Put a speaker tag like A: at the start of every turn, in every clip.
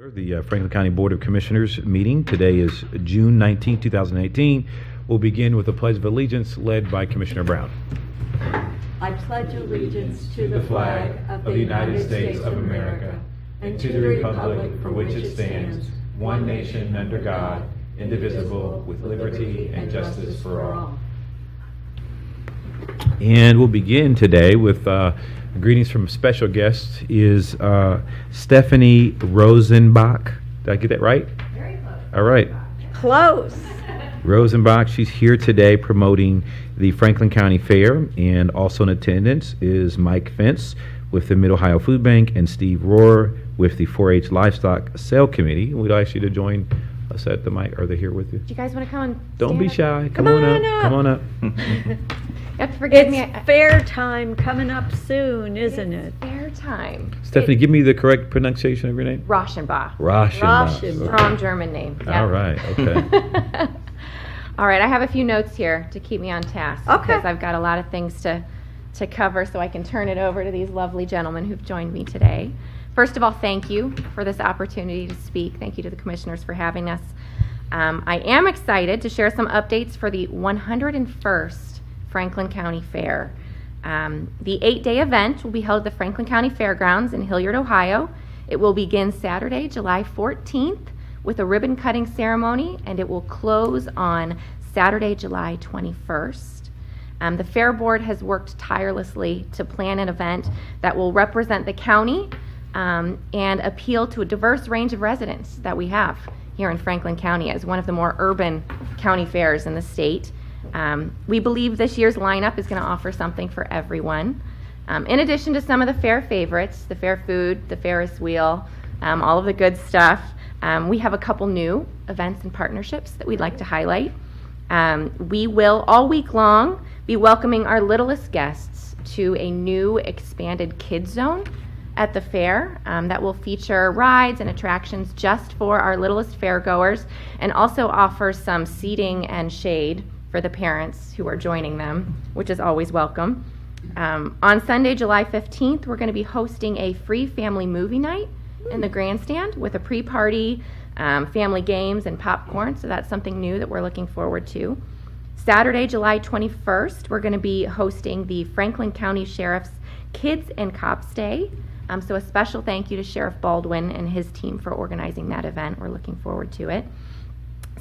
A: The Franklin County Board of Commissioners meeting. Today is June 19, 2018. We'll begin with the Pledge of Allegiance led by Commissioner Brown.
B: I pledge allegiance to the flag of the United States of America and to the republic for which it stands, one nation under God, indivisible, with liberty and justice for all.
A: And we'll begin today with greetings from special guest is Stephanie Rosenbach. Did I get that right?
B: Very close.
A: All right.
B: Close.
A: Rosenbach, she's here today promoting the Franklin County Fair, and also in attendance is Mike Fentz with the Mid-Ohio Food Bank and Steve Rohr with the 4-H Livestock Sale Committee. We'd like you to join us at the mic. Are they here with you?
C: Do you guys want to come and
A: Don't be
C: stand
A: shy. Come on up. Come on up.
C: You have to forgive me.
B: It's fair time coming up soon, isn't it?
C: Fair time.
A: Stephanie, give me the correct pronunciation of your name.
C: Rauschenbach.
B: Rauschenbach.
C: Strong German name.
A: All right. Okay.
C: All right, I have a few notes here to keep me on task.
B: Okay.
C: Because I've got a lot of things to cover, so I can turn it over to these lovely gentlemen who've joined me today. First of all, thank you for this opportunity to speak. Thank you to the commissioners for having us. I am excited to share some updates for the 101st Franklin County Fair. The 8-day event will be held at the Franklin County Fairgrounds in Hilliard, Ohio. It will begin Saturday, July 14th with a ribbon cutting ceremony, and it will close on Saturday, July 21st. The Fair Board has worked tirelessly to plan an event that will represent the county and appeal to a diverse range of residents that we have here in Franklin County as one of the more urban county fairs in the state. We believe this year's lineup is going to offer something for everyone. In addition to some of the fair favorites, the fair food, the Ferris wheel, all of the good stuff, we have a couple new events and partnerships that we'd like to highlight. We will, all week long, be welcoming our littlest guests to a new expanded kids zone at the fair that will feature rides and attractions just for our littlest fairgoers, and also offer some seating and shade for the parents who are joining them, which is always welcome. On Sunday, July 15th, we're going to be hosting a free family movie night in the grandstand with a pre-party, family games, and popcorn, so that's something new that we're looking forward to. Saturday, July 21st, we're going to be hosting the Franklin County Sheriff's Kids and Cops Day. So a special thank you to Sheriff Baldwin and his team for organizing that event. We're looking forward to it.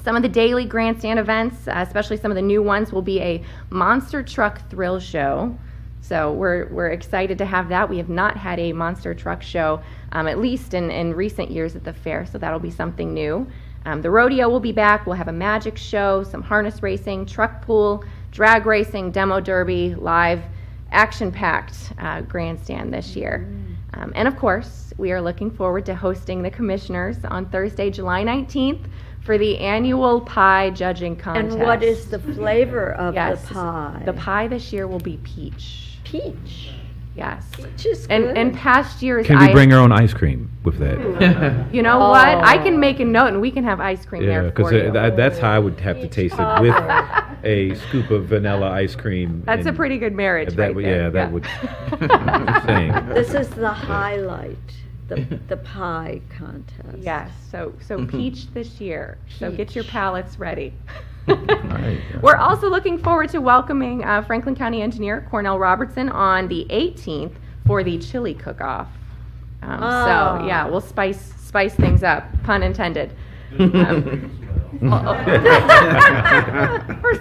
C: Some of the daily grandstand events, especially some of the new ones, will be a monster truck thrill show. So we're excited to have that. We have not had a monster truck show, at least in recent years at the fair, so that'll be something new. The rodeo will be back. We'll have a magic show, some harness racing, truck pool, drag racing, demo derby, live, action-packed grandstand this year. And of course, we are looking forward to hosting the commissioners on Thursday, July 19th for the annual pie judging contest.
B: And what is the flavor of
C: Yes,
B: the pie?
C: The pie this year will be peach.
B: Peach.
C: Yes.
B: Peach is good.
C: And in past years,
A: Can we bring our own ice cream with that?
C: You know what? I can make a note and we can have ice cream
A: Yeah,
C: there
A: because
C: for you.
A: that's how I would have to taste it, with a scoop of vanilla ice cream.
C: That's a
A: and
C: pretty good marriage
A: that
C: right
A: would-
C: there.
A: Yeah, that would. Just saying.
B: This is the highlight, the pie contest.
C: Yes, so peach this year. So get your
B: Peach.
C: palates ready.
A: All right.
C: We're also looking forward to welcoming Franklin County Engineer Cornell Robertson on the 18th for the chili cook-off. So yeah, we'll spice things up, pun intended. For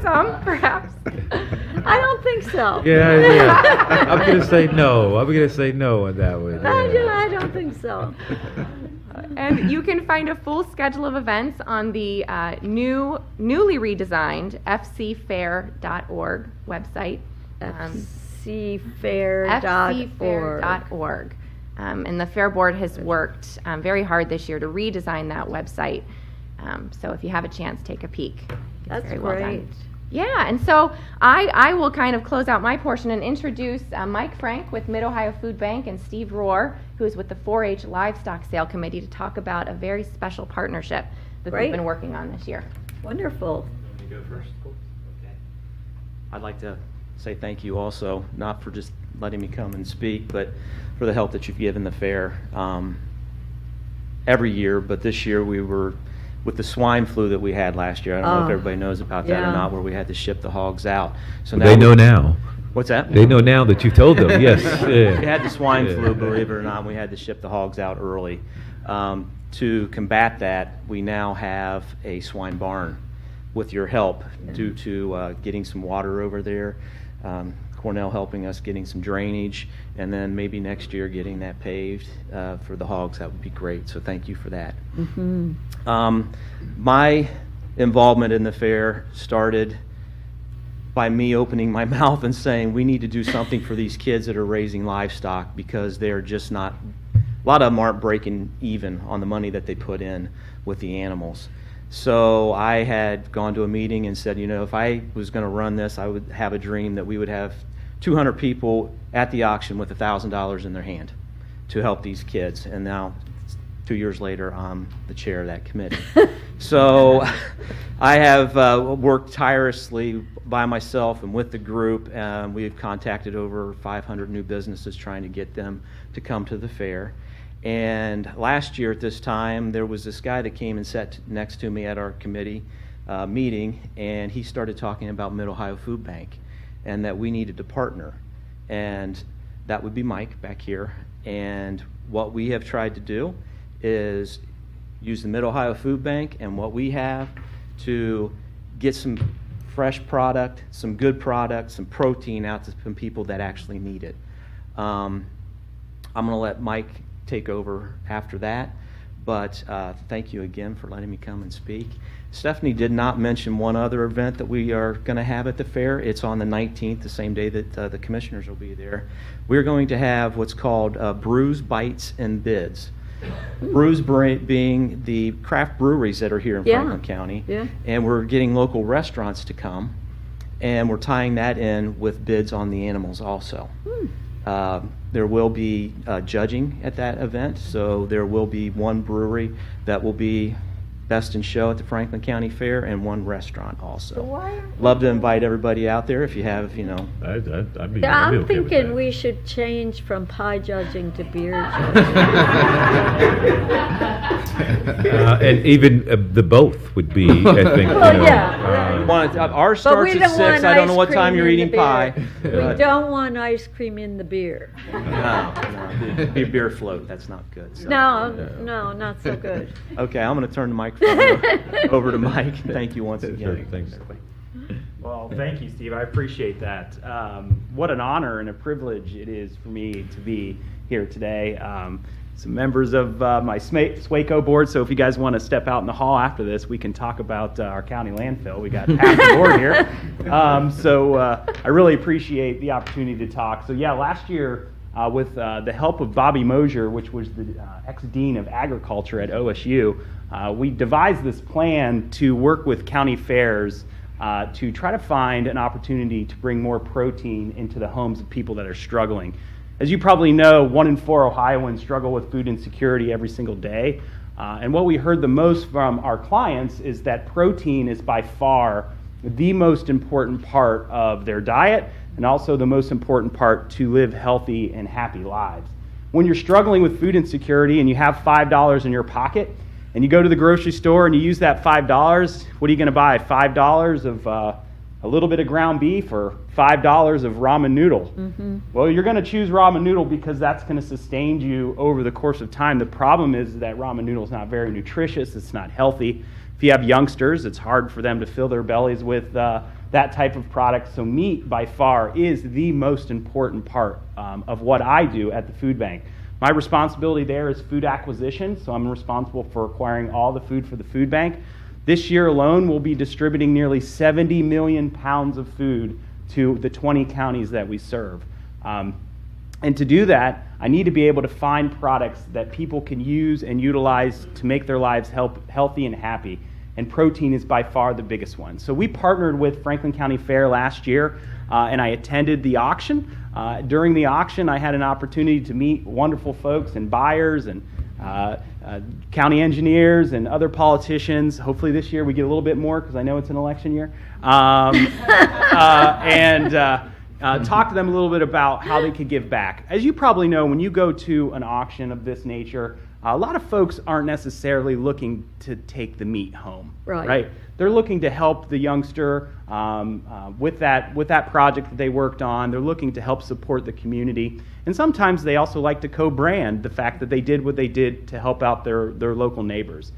C: some, perhaps.
B: I don't think so.
A: Yeah. I'm gonna say no. I'm gonna say no on that one.
B: I don't think so.
C: And you can find a full schedule of events on the newly redesigned fcfair.org website.
B: fcfair.org.
C: fcfair.org. And the Fair Board has worked very hard this year to redesign that website. So if you have a chance, take a peek. It's
B: That's
C: very well
B: great.
C: done. Yeah, and so I will kind of close out my portion and introduce Mike Frank with Mid-Ohio Food Bank and Steve Rohr, who is with the 4-H Livestock Sale Committee, to talk about a very special partnership that
B: Great.
C: they've been working on this year.
B: Wonderful.
D: Let me go first. Okay. I'd like to say thank you also, not for just letting me come and speak, but for the help that you've given the fair. every year, but this year we were with the swine flu that we had last year. I don't know if everybody knows about that or not, where we had to ship the hogs out. So now
A: They know now.
D: What's that?
A: They know now that you've told them, yes.
D: We had the swine
A: Yeah.
D: flu, believe it or not. We had to ship the hogs out early. To combat that, we now have a swine barn with your help due to getting some water over there. Cornell helping us getting some drainage, and then maybe next year getting that paved for the hogs. That would be great. So thank you for that. My involvement in the fair started by me opening my mouth and saying we need to do something for these kids that are raising livestock, because they're just not, a lot of them aren't breaking even on the money that they put in with the animals. So I had gone to a meeting and said, if I was going to run this, I would have a dream that we would have 200 people at the auction with $1,000 in their hand to help these kids. And now, 2 years later, I'm the chair of that committee. So I have worked tirelessly by myself and with the group. We've contacted over 500 new businesses trying to get them to come to the fair. And last year at this time, there was this guy that came and sat next to me at our committee meeting, and he started talking about Mid-Ohio Food Bank and that we needed to partner. And that would be Mike back here. And what we have tried to do is use the Mid-Ohio Food Bank and what we have to get some fresh product, some good product, some protein out to some people that actually need it. I'm going to let Mike take over after that, but thank you again for letting me come and speak. Stephanie did not mention one other event that we are going to have at the fair. It's on the 19th, the same day that the commissioners will be there. We're going to have what's called Brews, Bites, and Bids. Brews being the craft breweries that are here in Franklin County, and we're getting local restaurants to come, and we're tying that in with bids on the animals also. There will be judging at that event, so there will be one brewery that will be best in show at the Franklin County Fair, and one restaurant also. Love to invite everybody out there if you have,
E: I'd be
B: I'm
E: okay with
B: thinking
E: that.
B: we should change from pie judging to beer judging.
A: And even the both would be, I think.
B: Well, yeah.
D: Ours
B: But we
D: starts at
B: don't
D: 6.
B: want
D: I don't know
B: ice
D: what time
B: cream
D: you're
B: in the
D: eating
B: beer.
D: pie.
B: We
D: but-
B: don't want ice cream in the beer.
D: No, it'd be a beer float. That's not good. So.
B: No, not so good.
D: Okay, I'm going to turn the microphone over to Mike. Thank you once
A: Sure,
D: again.
A: thanks.
F: Well, thank you, Steve. I appreciate that. What an honor and a privilege it is for me to be here today. Some members of my SWACO board, so if you guys want to step out in the hall after this, we can talk about our county landfill. We got half the board here. I really appreciate the opportunity to talk. So yeah, last year, with the help of Bobby Mosier, which was the ex-dean of agriculture at OSU, we devised this plan to work with county fairs to try to find an opportunity to bring more protein into the homes of people that are struggling. As you probably know, 1 in 4 Ohioans struggle with food insecurity every single day. And what we heard the most from our clients is that protein is by far the most important part of their diet, and also the most important part to live healthy and happy lives. When you're struggling with food insecurity and you have $5 in your pocket, and you go to the grocery store and you use that $5, what are you going to buy? $5 of a little bit of ground beef or $5 of ramen noodle? Well, you're going to choose ramen noodle because that's going to sustain you over the course of time. The problem is that ramen noodle is not very nutritious. It's not healthy. If you have youngsters, it's hard for them to fill their bellies with that type of product. So meat, by far, is the most important part of what I do at the food bank. My responsibility there is food acquisition, so I'm responsible for acquiring all the food for the food bank. This year alone, we'll be distributing nearly 70 million pounds of food to the 20 counties that we serve. And to do that, I need to be able to find products that people can use and utilize to make their lives healthy and happy. And protein is by far the biggest one. So we partnered with Franklin County Fair last year, and I attended the auction. During the auction, I had an opportunity to meet wonderful folks and buyers and county engineers and other politicians. Hopefully this year we get a little bit more because I know it's an election year. Talk to them a little bit about how they could give back. As you probably know, when you go to an auction of this nature, a lot of folks aren't necessarily looking to take the meat home,
B: Right.
F: They're looking to help the youngster with that project that they worked on. They're looking to help support the community. And sometimes they also like to co-brand the fact that they did what they did to help out their local neighbors.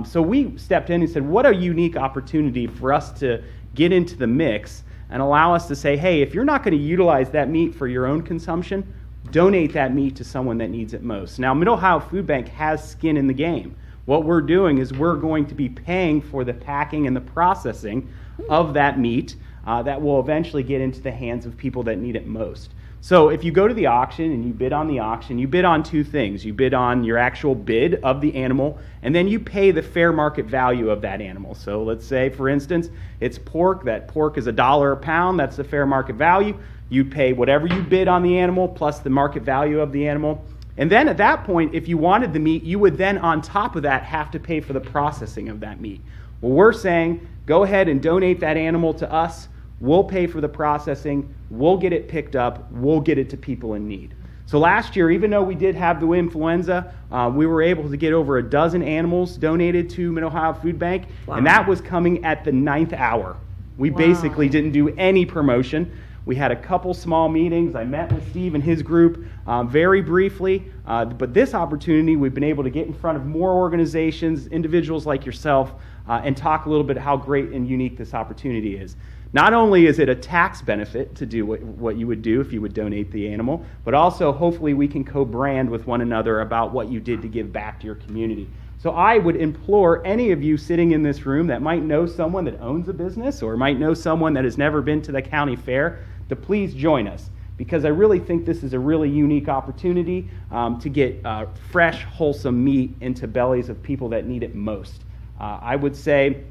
F: So we stepped in and said, what a unique opportunity for us to get into the mix and allow us to say, hey, if you're not going to utilize that meat for your own consumption, donate that meat to someone that needs it most. Now, Mid-Ohio Food Bank has skin in the game. What we're doing is we're going to be paying for the packing and the processing of that meat that will eventually get into the hands of people that need it most. So if you go to the auction and you bid on the auction, you bid on two things. You bid on your actual bid of the animal, and then you pay the fair market value of that animal. So let's say, for instance, it's pork. That pork is $1 a pound. That's the fair market value. You pay whatever you bid on the animal plus the market value of the animal. And then at that point, if you wanted the meat, you would then on top of that have to pay for the processing of that meat. Well, we're saying go ahead and donate that animal to us. We'll pay for the processing. We'll get it picked up. We'll get it to people in need. So last year, even though we did have the influenza, we were able to get over a dozen animals donated to Mid-Ohio Food Bank,
B: Wow.
F: and that was coming at the 9th hour. We
B: Wow.
F: basically didn't do any promotion. We had a couple small meetings. I met with Steve and his group very briefly, but this opportunity, we've been able to get in front of more organizations, individuals like yourself, and talk a little bit how great and unique this opportunity is. Not only is it a tax benefit to do what you would do if you would donate the animal, but also hopefully we can co-brand with one another about what you did to give back to your community. So I would implore any of you sitting in this room that might know someone that owns a business or might know someone that has never been to the county fair to please join us, because I really think this is a really unique opportunity to get fresh, wholesome meat into bellies of people that need it most. I would say,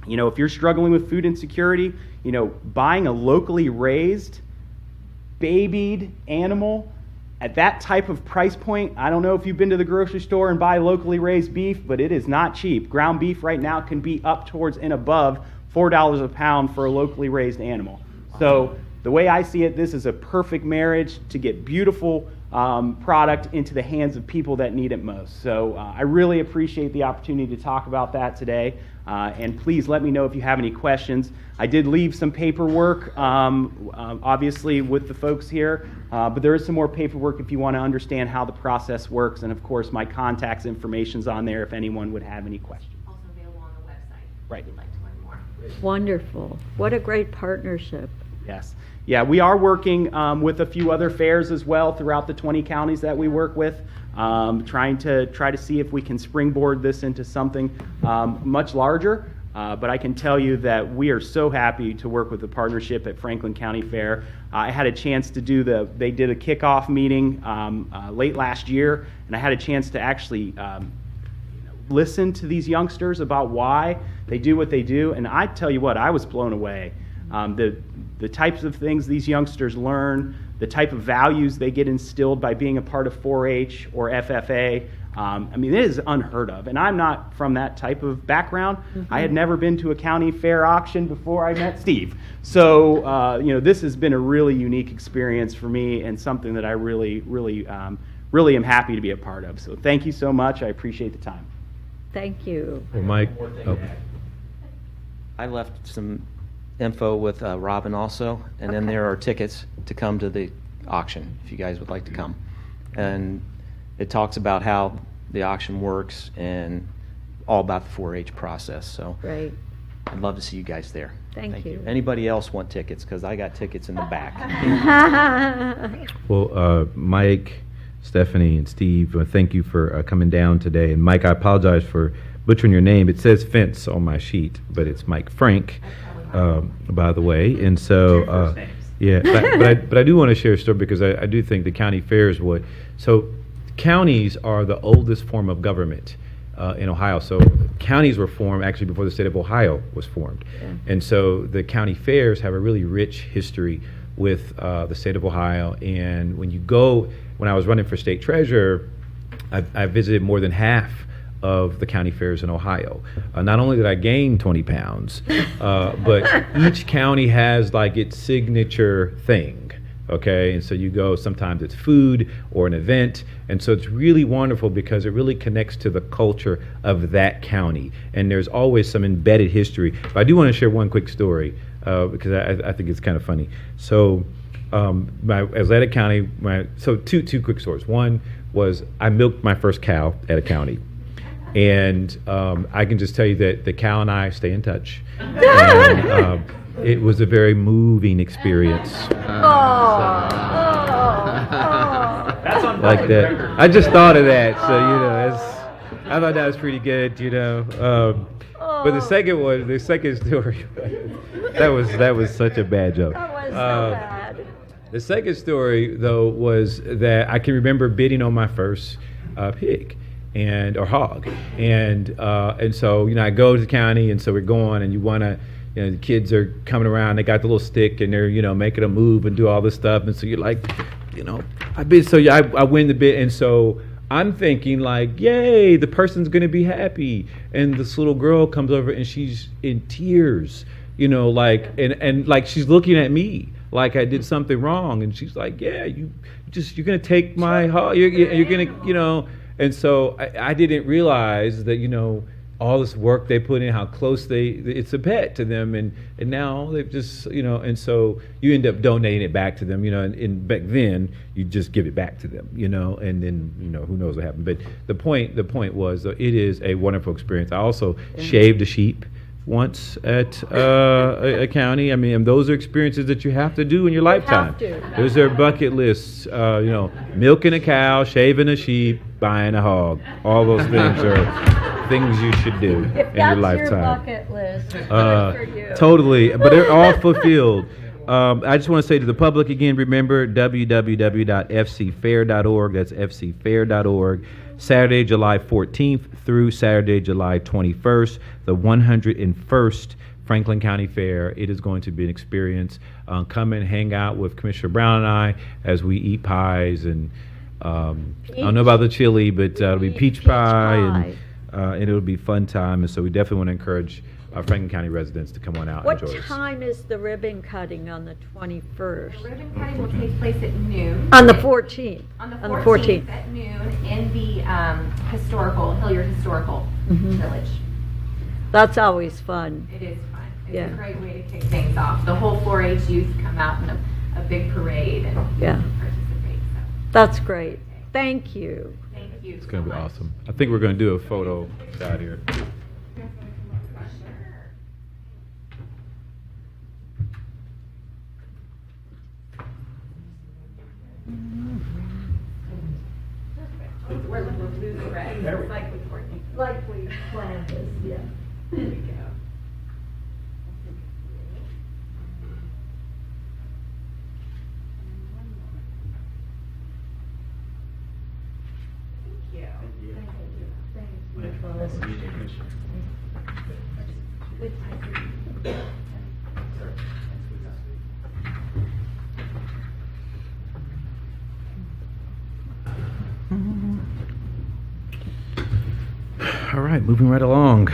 F: if you're struggling with food insecurity, buying a locally raised, babied animal at that type of price point, I don't know if you've been to the grocery store and buy locally raised beef, but it is not cheap. Ground beef right now can be up towards and above $4 a pound for a locally raised animal. So the way I see it, this is a perfect marriage to get beautiful product into the hands of people that need it most. So I really appreciate the opportunity to talk about that today. And please let me know if you have any questions. I did leave some paperwork, obviously, with the folks here, but there is some more paperwork if you want to understand how the process works. And of course, my contacts information's on there if anyone would have any questions.
C: Also available on the website.
F: Right.
C: If you'd like to learn more.
B: Wonderful. What a great partnership.
F: Yes. Yeah, we are working with a few other fairs as well throughout the 20 counties that we work with, trying to see if we can springboard this into something much larger. But I can tell you that we are so happy to work with the partnership at Franklin County Fair. I had a chance to they did a kickoff meeting late last year, and I had a chance to actually listen to these youngsters about why they do what they do. And I tell you what, I was blown away. The types of things these youngsters learn, the type of values they get instilled by being a part of 4-H or FFA. It is unheard of. And I'm not from that type of background. Mm-hmm. I had never been to a county fair auction before I met Steve. So, this has been a really unique experience for me and something that I really, really, really am happy to be a part of. So thank you so much. I appreciate the time.
B: Thank you.
A: Well, Mike,
D: I left some info with Robin also, and then there are tickets to come to the auction if you guys would like to come. And it talks about how the auction works and all about the 4-H process. So
B: Great.
D: I'd love to see you guys there.
B: Thank you.
D: Anybody else want tickets? Because I got tickets in the back.
A: well, Mike, Stephanie, and Steve, thank you for coming down today. And Mike, I apologize for butchering your name. It says Fence on my sheet, but it's Mike Frank, by the way. And so, yeah, but I do want to share a story because I do think the county fair is what. So counties are the oldest form of government in Ohio. So counties were formed actually before the state of Ohio was formed. Yeah. And so the county fairs have a really rich history with the state of Ohio. And when I was running for state treasurer, I visited more than half of the county fairs in Ohio. Not only did I gain 20 pounds, but each county has like its signature thing Okay, and so you go, sometimes it's food or an event, and so it's really wonderful because it really connects to the culture of that county, and there's always some embedded history. But I do want to share one quick story because I think it's kind of funny. So as Attica County, so two quick stories. One was I milked my first cow at a county, and I can just tell you that the cow and I stay in touch. And, it was a very moving experience.
F: That's on
A: Like
F: public
A: that.
F: record.
A: I just thought of that, so I thought that was pretty good, But the second story, that was such a bad joke.
B: That was so bad.
A: The second story, though, was that I can remember bidding on my first pig or hog, and so I go to the county, and so we're going, and you want to. The kids are coming around. They got the little stick, and they're making a move and do all this stuff. And so you're like, I bid. So I win the bid, and so I'm thinking like, yay, the person's gonna be happy. And this little girl comes over, and she's in tears, like and like she's looking at me like I did something wrong, and she's like, yeah, you're gonna take my hog. You're gonna, And so I didn't realize that all this work they put in, how close it's a pet to them, and now they've just, and so you end up donating it back to them, and back then you just give it back to them, and then, who knows what happened. But the point was, it is a wonderful experience. I also shaved a sheep once at a county. I mean, and those are experiences that you have to do in your lifetime.
B: to.
A: Those are bucket lists, milking a cow, shaving a sheep, buying a hog. All those things are things you should do
B: If
A: in your
B: that's your
A: lifetime.
B: bucket list, good for you.
A: Totally, but they're all fulfilled. I just want to say to the public again, remember www.fcfair.org. That's fcfair.org. Saturday, July 14th through Saturday, July 21st, the 101st Franklin County Fair. It is going to be an experience. Come and hang out with Commissioner Brown and I as we eat pies and I don't know about the chili, but it'll be peach pie. And it'll be fun time, and so we definitely want to encourage Franklin County residents to come on out
B: What
A: and enjoy us.
B: time is the ribbon cutting on the 21st?
C: The ribbon cutting will take place at noon.
B: On the 14th?
C: On the 14th at noon in the Hilliard Historical Village.
B: That's always fun.
C: It is fun. It's
B: Yeah.
C: a great way to kick things off. The whole 4-H youth come out in a big parade and
B: Yeah.
C: participate. So
B: That's great. Thank you.
C: thank you.
A: It's going to be awesome. I think we're going to do a photo out here.
C: We're blue and red. It's like with Courtney.
B: Like we planned this, yeah.
C: There we go.
A: All right, moving right along.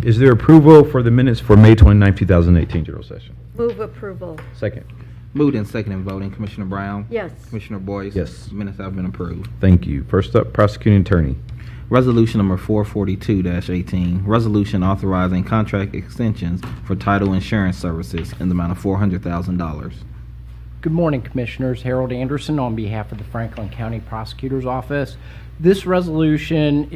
A: Is there approval for the minutes for May 29, 2018 general session?
B: Move approval.
A: Second.
E: Moved and seconded voting. Commissioner Brown?
B: Yes.
E: Commissioner Boyce?
A: Yes.
E: Minutes have been approved.
A: Thank you. First up, prosecuting attorney.
E: Resolution number 442-18, resolution authorizing contract extensions for title insurance services in the amount of $400,000.
G: Good morning, Commissioners. Harold Anderson on behalf of the Franklin County Prosecutor's Office. This resolution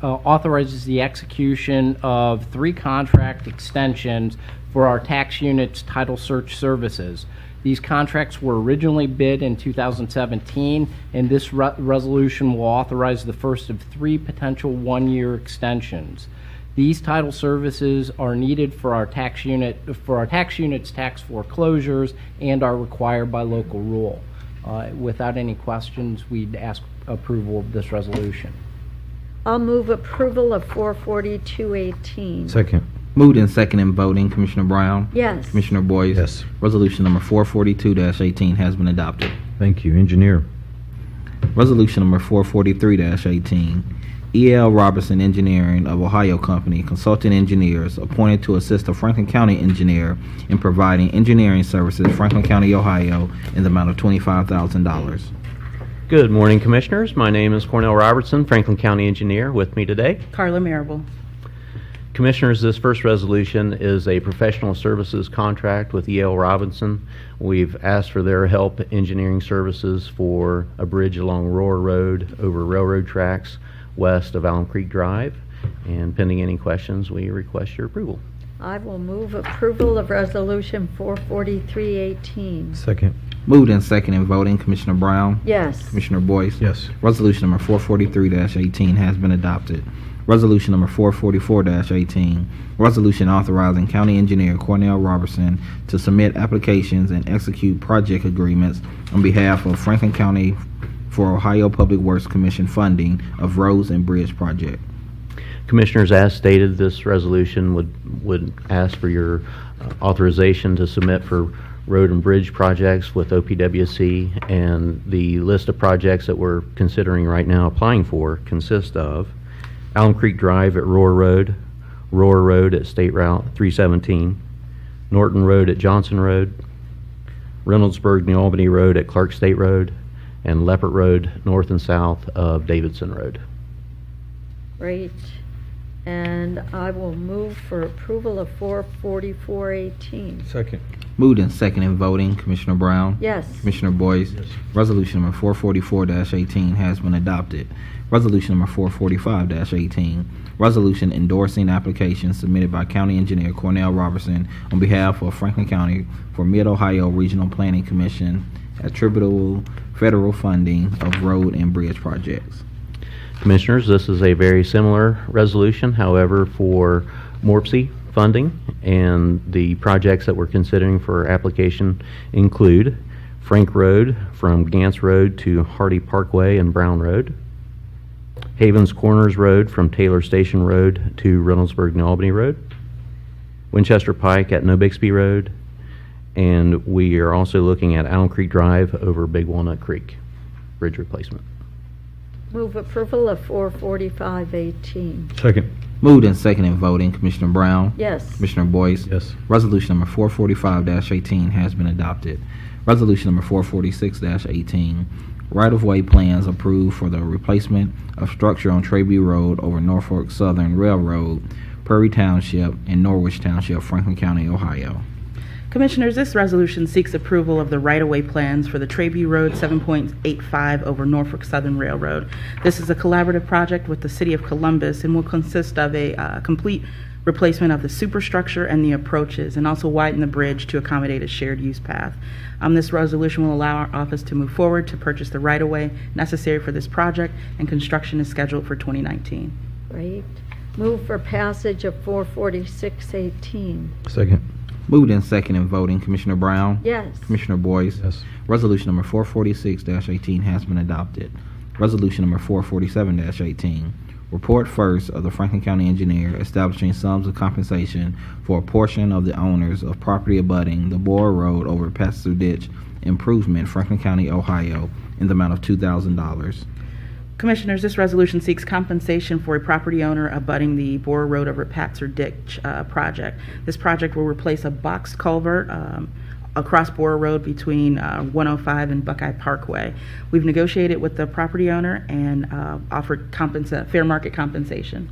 G: authorizes the execution of 3 contract extensions for our tax unit's title search services. These contracts were originally bid in 2017, and this resolution will authorize the first of 3 potential 1-year extensions. These title services are needed for our tax unit's tax foreclosures and are required by local rule. Without any questions, we'd ask approval of this resolution.
B: I'll move approval of 442-18.
A: Second.
E: Moved and seconded voting. Commissioner Brown?
B: Yes.
E: Commissioner Boyce?
A: Yes.
E: Resolution number 442-18 has been adopted.
A: Thank you. Engineer.
E: Resolution number 443-18, E.L. Robertson Engineering of Ohio Company, consulting engineers appointed to assist the Franklin County engineer in providing engineering services, Franklin County, Ohio, in the amount of $25,000.
H: Good morning, Commissioners. My name is Cornell Robertson, Franklin County Engineer. With me today,
I: Carla Marable.
H: Commissioners, this first resolution is a professional services contract with E.L. Robinson. We've asked for their help engineering services for a bridge along Roar Road over railroad tracks west of Alum Creek Drive. And pending any questions, we request your approval.
B: I will move approval of Resolution 44318.
A: Second.
E: Moved and second in voting, Commissioner Brown,
B: Yes.
E: Commissioner Boyce.
A: Yes.
E: Resolution number 443-18 has been adopted. Resolution number 444-18, resolution authorizing County Engineer Cornell Robertson to submit applications and execute project agreements on behalf of Franklin County for Ohio Public Works Commission funding of roads and bridge project.
H: Commissioners, as stated, this resolution would ask for your authorization to submit for road and bridge projects with OPWC, and the list of projects that we're considering right now applying for consist of Alum Creek Drive at Roar Road at State Route 317, Norton Road at Johnson Road, Reynoldsburg New Albany Road at Clark State Road, and Leopard Road north and south of Davidson Road.
B: Great. And I will move for approval of 44418.
A: Second.
E: Moved and second in voting, Commissioner Brown,
B: Yes.
E: Commissioner Boyce.
A: Yes.
E: Resolution number 444-18 has been adopted. Resolution number 445-18, resolution endorsing applications submitted by County Engineer Cornell Robertson on behalf of Franklin County for Mid-Ohio Regional Planning Commission attributable federal funding of road and bridge projects.
H: Commissioners, this is a very similar resolution, however, for MORPC funding, and the projects that we're considering for application include Frank Road from Gantz Road to Hardy Parkway and Brown Road, Havens Corners Road from Taylor Station Road to Reynoldsburg New Albany Road, Winchester Pike at No Bixby Road, and we are also looking at Alum Creek Drive over Big Walnut Creek bridge replacement.
B: Move approval of 44518.
A: Second.
E: Moved and second in voting, Commissioner Brown,
B: Yes.
E: Commissioner Boyce.
A: Yes.
E: Resolution number 445-18 has been adopted. Resolution number 446-18, right-of-way plans approved for the replacement of structure on Treby Road over Norfolk Southern Railroad, Prairie Township, and Norwich Township, Franklin County, Ohio.
I: Commissioners, this resolution seeks approval of the right-of-way plans for the Treby Road 7.85 over Norfolk Southern Railroad. This is a collaborative project with the City of Columbus and will consist of a complete replacement of the superstructure and the approaches, and also widen the bridge to accommodate a shared use path. This resolution will allow our office to move forward to purchase the right-of-way necessary for this project, and construction is scheduled for 2019.
B: Great. Move for passage of 44618.
A: Second.
E: Moved and second in voting, Commissioner Brown,
B: Yes.
E: Commissioner Boyce.
A: Yes.
E: Resolution number 446-18 has been adopted. Resolution number 447-18, report first of the Franklin County Engineer establishing sums of compensation for a portion of the owners of property abutting the Boer Road over Pastor Ditch improvement, Franklin County, Ohio, in the amount of $2,000.
I: Commissioners, this resolution seeks compensation for a property owner abutting the Boer Road over Patzer Ditch project. This project will replace a box culvert across Boer Road between 105 and Buckeye Parkway. We've negotiated with the property owner and offered fair market compensation.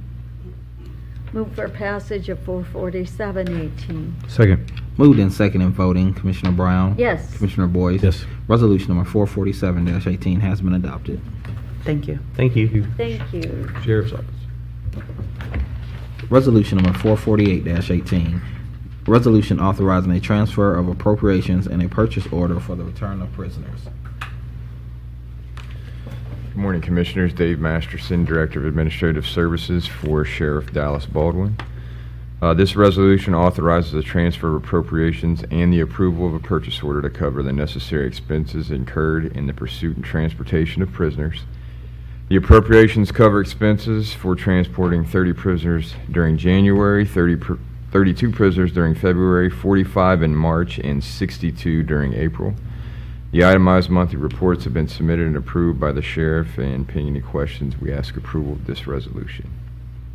B: Move for passage of 44718.
A: Second.
E: Moved and second in voting, Commissioner Brown,
B: Yes.
E: Commissioner Boyce.
A: Yes.
E: Resolution number 447-18 has been adopted.
I: Thank you.
H: Thank you.
B: Thank you.
A: Sheriff's Office.
E: Resolution number 448-18, resolution authorizing a transfer of appropriations and a purchase order for the return of prisoners.
J: Good morning, Commissioners. Dave Masterson, Director of Administrative Services for Sheriff Dallas Baldwin. This resolution authorizes the transfer of appropriations and the approval of a purchase order to cover the necessary expenses incurred in the pursuit and transportation of prisoners. The appropriations cover expenses for transporting 30 prisoners during January, 32 prisoners during February, 45 in March, and 62 during April. The itemized monthly reports have been submitted and approved by the sheriff, and pending any questions, we ask approval of this resolution.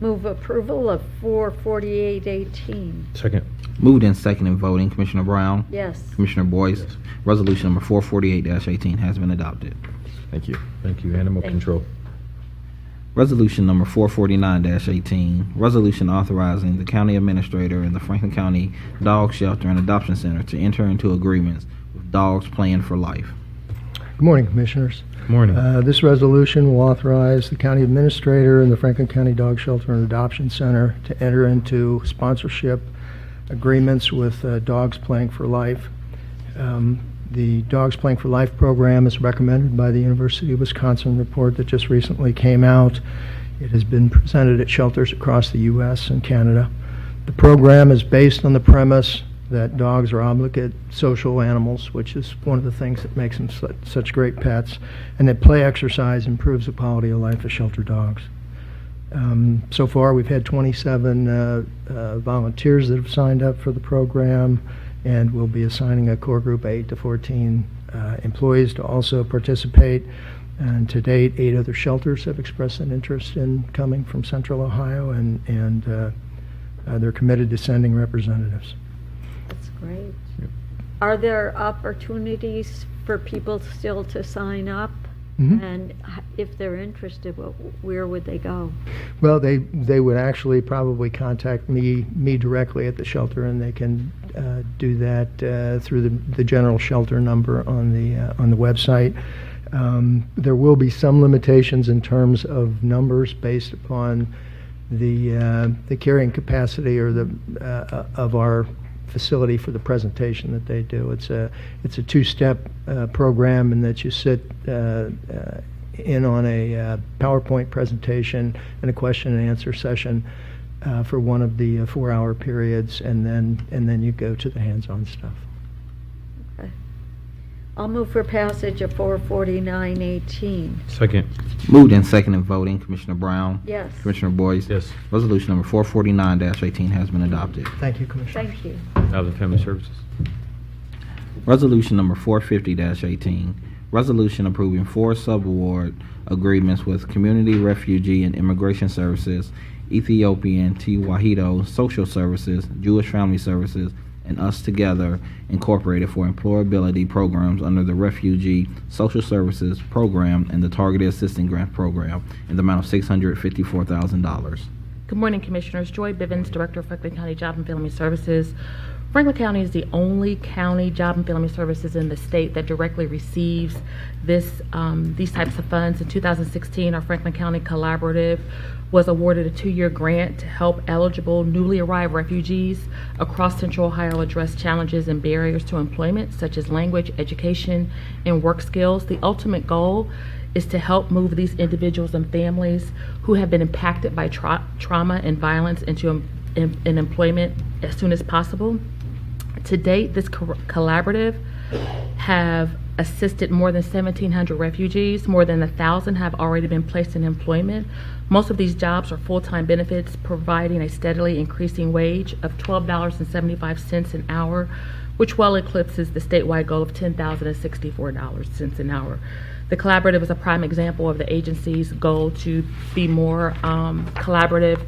B: Move approval of 44818.
A: Second.
E: Moved in second and voting. Commissioner Brown?
B: Yes.
E: Commissioner Boyce? Resolution number 448-18 has been adopted.
J: Thank you.
A: Thank you. Animal
B: Thank
A: control.
E: Resolution number 449-18, resolution authorizing the county administrator and the Franklin County Dog Shelter and Adoption Center to enter into agreements with Dogs Playing for Life.
K: Good morning, Commissioners.
A: Good morning.
K: This resolution will authorize the county administrator and the Franklin County Dog Shelter and Adoption Center to enter into sponsorship agreements with Dogs Playing for Life. The Dogs Playing for Life program is recommended by the University of Wisconsin report that just recently came out. It has been presented at shelters across the U.S. and Canada. The program is based on the premise that dogs are obligate social animals, which is one of the things that makes them such great pets, and that play exercise improves the quality of life of shelter dogs. So far, we've had 27 volunteers that have signed up for the program, and we'll be assigning a core group of 8 to 14 employees to also participate. And to date, 8 other shelters have expressed an interest in coming from Central Ohio, and they're committed to sending representatives.
B: That's great. Are there opportunities for people still to sign up?
K: Mhm.
B: And if they're interested, where would they go?
K: Well, they would actually probably contact me directly at the shelter, and they can do that through the general shelter number on the website. There will be some limitations in terms of numbers based upon the carrying capacity or of our facility for the presentation that they do. It's a two-step program in that you sit in on a PowerPoint presentation and a question and answer session for one of the 4-hour periods, and then you go to the hands-on stuff.
B: Okay. I'll move for passage of 44918.
A: Second.
E: Moved in second and voting. Commissioner Brown?
B: Yes.
E: Commissioner Boyce?
A: Yes.
E: Resolution number 449-18 has been adopted.
K: Thank you, Commissioner.
B: Thank you.
A: Job and Family Services.
E: Resolution number 450-18, resolution approving 4 subaward agreements with Community Refugee and Immigration Services, Ethiopian Tewahedo Social Services, Jewish Family Services, and Us Together Incorporated for employability programs under the Refugee Social Services Program and the Targeted Assistance Grant Program in the amount of $654,000.
L: Good morning, Commissioners. Joy Bivens, Director of Franklin County Job and Family Services. Franklin County is the only county job and family services in the state that directly receives these types of funds. In 2016, our Franklin County Collaborative was awarded a 2-year grant to help eligible newly arrived refugees across Central Ohio address challenges and barriers to employment, such as language, education, and work skills. The ultimate goal is to help move these individuals and families who have been impacted by trauma and violence into in employment as soon as possible. To date, this collaborative have assisted more than 1,700 refugees. More than 1,000 have already been placed in employment. Most of these jobs are full-time benefits, providing a steadily increasing wage of $12.75 an hour, which well eclipses the statewide goal of $10,064 an hour. The collaborative is a prime example of the agency's goal to be more collaborative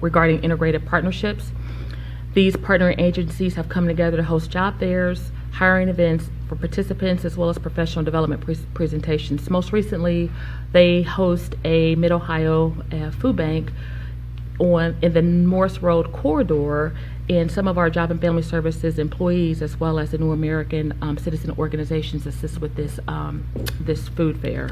L: regarding integrated partnerships. These partnering agencies have come together to host job fairs, hiring events for participants, as well as professional development presentations. Most recently, they host a Mid-Ohio food bank in the Morse Road corridor, and some of our Job and Family Services employees, as well as the New American citizen organizations, assist with this food fair.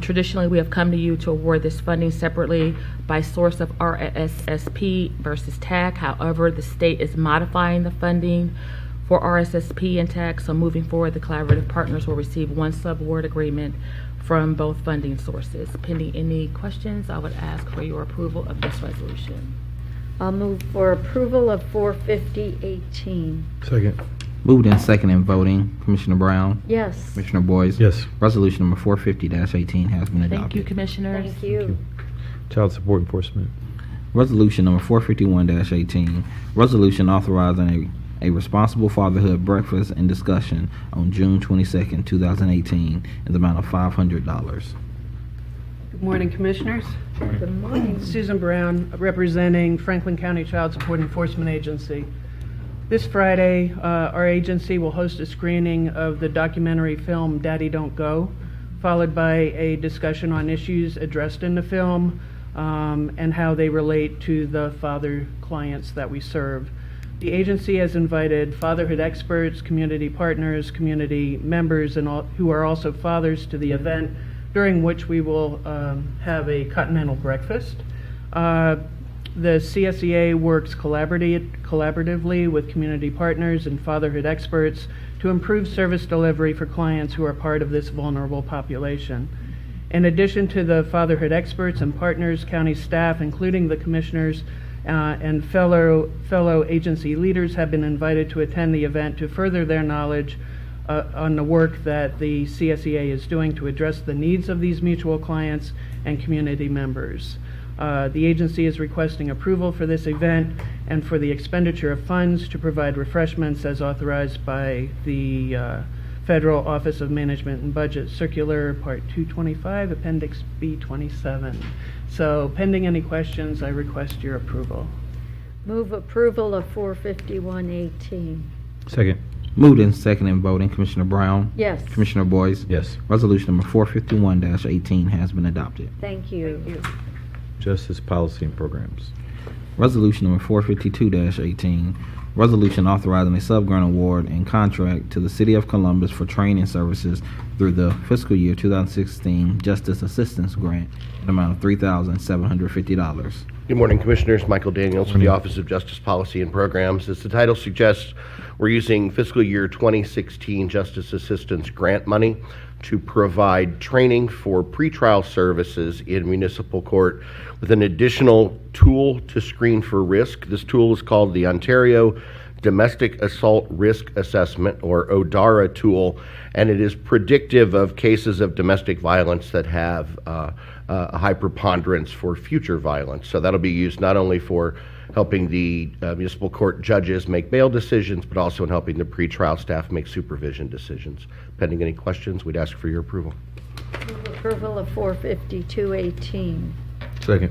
L: Traditionally, we have come to you to award this funding separately by source of RSSP versus TAC. However, the state is modifying the funding for RSSP and TAC, so moving forward, the collaborative partners will receive 1 subaward agreement from both funding sources. Pending any questions, I would ask for your approval of this resolution.
B: I'll move for approval of 45018.
A: Second.
E: Moved in second and voting. Commissioner Brown?
B: Yes.
E: Commissioner Boyce?
A: Yes.
E: Resolution number 450-18 has been adopted.
L: Thank you, Commissioners.
B: Thank you.
A: Child Support Enforcement.
E: Resolution number 451-18, resolution authorizing a responsible fatherhood breakfast and discussion on June 22nd, 2018, in the amount of $500.
M: Good morning, Commissioners.
C: Good morning.
M: Susan Brown, representing Franklin County Child Support Enforcement Agency. This Friday, our agency will host a screening of the documentary film Daddy Don't Go, followed by a discussion on issues addressed in the film and how they relate to the father clients that we serve. The agency has invited fatherhood experts, community partners, community members, and all, who are also fathers to the event, during which we will have a continental breakfast. The CSEA works collaboratively with community partners and fatherhood experts to improve service delivery for clients who are part of this vulnerable population. In addition to the fatherhood experts and partners, county staff, including the commissioners and fellow agency leaders, have been invited to attend the event to further their knowledge on the work that the CSEA is doing to address the needs of these mutual clients and community members. The agency is requesting approval for this event and for the expenditure of funds to provide refreshments as authorized by the Federal Office of Management and Budget Circular Part 225, Appendix B27. So pending any questions, I request your approval.
B: Move approval of 45118.
A: Second.
E: Moved and seconded and voting. Commissioner Brown?
B: Yes.
E: Commissioner Boyce?
A: Yes.
E: Resolution number 451-18 has been adopted.
B: Thank you.
A: Justice Policy and Programs.
E: Resolution number 452-18, resolution authorizing a sub-grant award and contract to the City of Columbus for training services through the fiscal year 2016 Justice Assistance Grant, an amount of $3,750.
N: Good morning, Commissioners. Michael Daniels with the Office of Justice Policy and Programs. As the title suggests, we're using fiscal year 2016 Justice Assistance Grant money to provide training for pretrial services in municipal court with an additional tool to screen for risk. This tool is called the Ontario Domestic Assault Risk Assessment, or ODARA tool, and it is predictive of cases of domestic violence that have a high preponderance for future violence. So that'll be used not only for helping the municipal court judges make bail decisions, but also in helping the pretrial staff make supervision decisions. Pending any questions, we'd ask for your approval.
B: Move approval of 45218.
A: Second.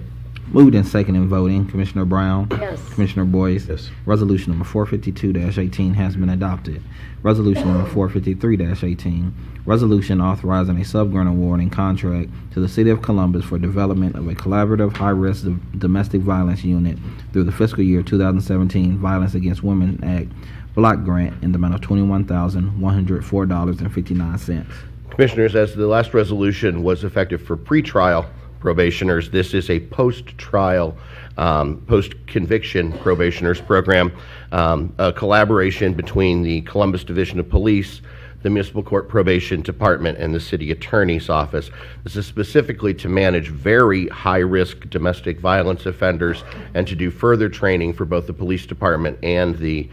E: Moved and seconded and voting. Commissioner Brown?
B: Yes.
E: Commissioner Boyce?
A: Yes.
E: Resolution number 452-18 has been adopted. Resolution number 453-18, resolution authorizing a sub-grant award and contract to the City of Columbus for development of a collaborative high-risk domestic violence unit through the fiscal year 2017 Violence Against Women Act block grant in the amount of $21,104.59.
N: Commissioners, as the last resolution was effective for pretrial probationers, this is a post-trial, post-conviction probationers program, a collaboration between the Columbus Division of Police, the Municipal Court Probation Department, and the City Attorney's Office. This is specifically to manage very high-risk domestic violence offenders and to do further training for both the Police Department and the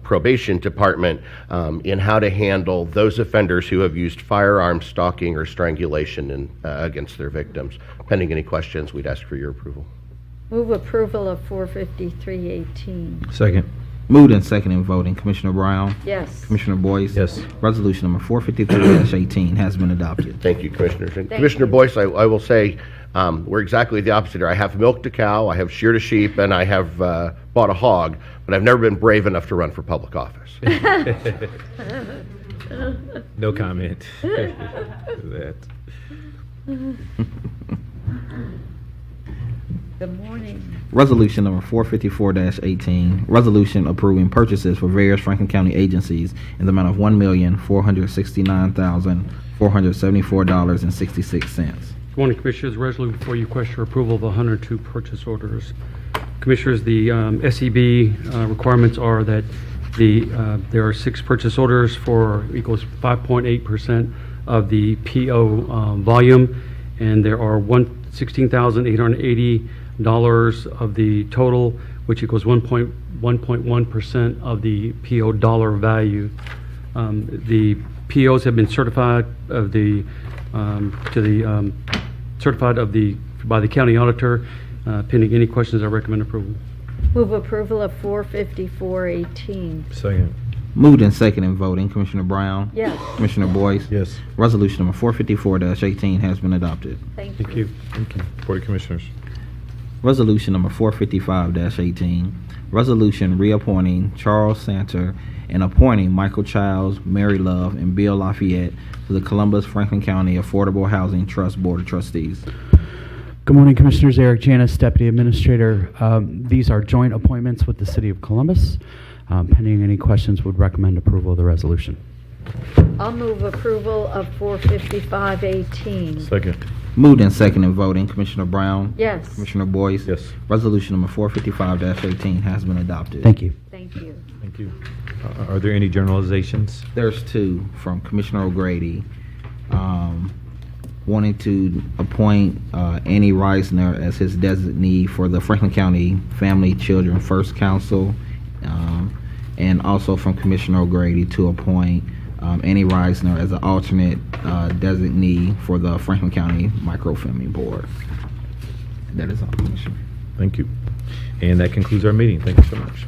N: Probation Department in how to handle those offenders who have used firearms, stalking, or strangulation against their victims. Pending any questions, we'd ask for your approval.
B: Move approval of 45318.
A: Second.
E: Moved and seconded and voting. Commissioner Brown?
B: Yes.
E: Commissioner Boyce?
A: Yes.
E: Resolution number 453-18 has been adopted.
N: Thank you, Commissioners. And
B: Thank
N: Commissioner
B: you.
N: Boyce, I will say we're exactly the opposite here. I have milked a cow, I have sheared a sheep, and I have bought a hog, but I've never been brave enough to run for public office.
A: No comment. That.
B: Good morning.
E: Resolution number 454-18, resolution approving purchases for various Franklin County agencies in the amount of $1,469,474.66.
O: Good morning, Commissioners. Resolution before you, question your approval of 102 purchase orders. Commissioners, the SEB requirements are that there are 6 purchase orders for equals 5.8% of the PO volume, and there are $16,880 of the total, which equals 1.1% of the PO dollar value. The POs have been certified by the county auditor. Pending any questions, I recommend approval.
B: Move approval of 45418.
A: Second.
E: Moved and second in voting. Commissioner Brown?
B: Yes.
E: Commissioner Boyce?
A: Yes.
E: Resolution number 454-18 has been adopted.
B: Thank
A: Thank
B: you.
A: you. Thank you. Board of Commissioners.
E: Resolution number 455-18, resolution reappointing Charles Santer and appointing Michael Childs, Mary Love, and Bill Lafayette to the Columbus Franklin County Affordable Housing Trust Board of Trustees.
P: Good morning, Commissioners. Eric Janis, Deputy Administrator. These are joint appointments with the City of Columbus. Pending any questions, would recommend approval of the resolution.
B: I'll move approval of 45518.
A: Second.
E: Moved and second in voting. Commissioner Brown?
B: Yes.
E: Commissioner Boyce?
A: Yes.
E: Resolution number 455-18 has been adopted.
P: Thank you.
B: Thank you.
A: Thank you. Are there any generalizations?
E: There's two from Commissioner O'Grady, wanting to appoint Annie Reisner as his designee for the Franklin County Family Children First Council, and also from Commissioner O'Grady to appoint Annie Reisner as an alternate designee for the Franklin County Microfilming Board. That is all, Commissioner.
A: Thank you. And that concludes our meeting. Thank you so much.